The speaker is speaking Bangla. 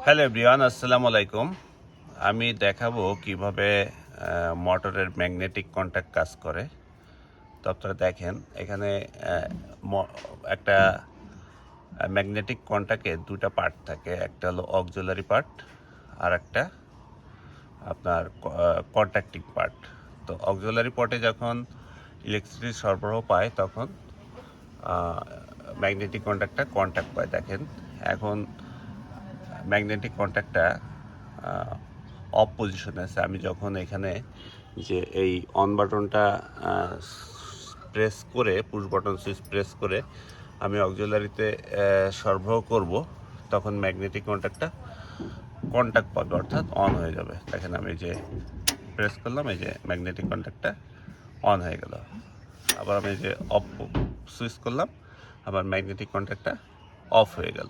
হ্যালো এভরিওয়ান, আসসালামু আলাইকুম। আমি দেখাবো কিভাবে মোটরের ম্যাগনেটিক কন্ট্যাক্ট কাজ করে। তো আপনারা দেখেন এখানে একটা ম্যাগনেটিক কন্ট্যাক্টে দুটা পার্ট থাকে, একটা হলো অক্সিলারি পার্ট আর একটা আপনার কন্ট্যাক্টিং পার্ট। তো অক্সিলারি পার্টে যখন ইলেকট্রিসিটি সরবরাহ পায় তখন ম্যাগনেটিক কন্ট্যাক্টটা কন্ট্যাক্ট পায়। দেখেন এখন ম্যাগনেটিক কন্ট্যাক্টটা অফ পজিশনে আছে। আমি যখন এখানে যে এই অন বাটনটা প্রেস করে, পুশ বাটন সুইচ প্রেস করে আমি অক্সিলারিতে সরবরাহ করব, তখন ম্যাগনেটিক কন্ট্যাক্টটা কন্ট্যাক্ট পাবে, অর্থাৎ অন হয়ে যাবে। দেখেন আমি যে প্রেস করলাম, এই যে ম্যাগনেটিক কন্ট্যাক্টটা অন হয়ে গেল। আবার আমি যে অফ সুইচ করলাম, আবার ম্যাগনেটিক কন্ট্যাক্টটা অফ হয়ে গেল।